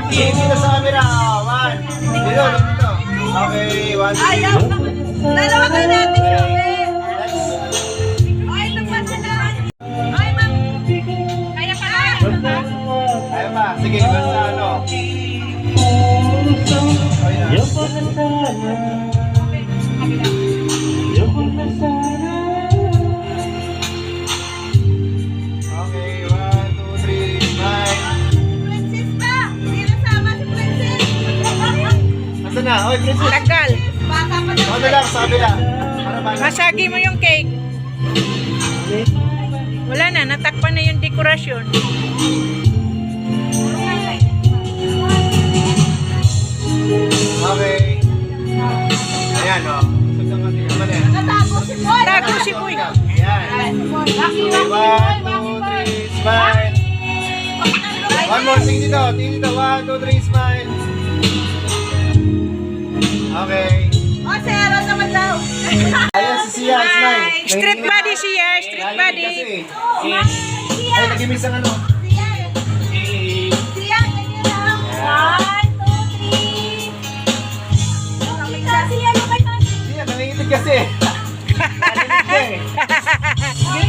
Dito sa camera. One. Dito. Okay, one, two, Ayaw. Dalawa kayo natin, Joey. Ay, nagpasa na. Ay, ma'am. Kaya pa na. Ayaw pa. Sige, basta ano. Okay na. Okay, one, two, three, smile. Princess ba? Sino sama si Princess? Nasaan na? Oy, princess. Tagal. Bata pa daw. Ako na lang, sa kabila. Para ba? Masagi mo yung cake. Wala na, natakpan na yung dekorasyon. Okay. Ayan, o. Sugtang natin. Ano na yan? Natago si Boy. Tago si Boy. Ayan. Lucky, Okay, one, two, three, smile. One more, tingin dito. Tingin dito. One, two, three, smile. Okay. O, si Aaron naman daw. Ayan, si Sia, smile. Street body siya, street Ay, body. kasi. Ay, nag-imis ang ano. Siya, ganyan lang. One, two, three. Siya, ano kayo? Sia, nangingitig kasi. Nangingitig ka eh.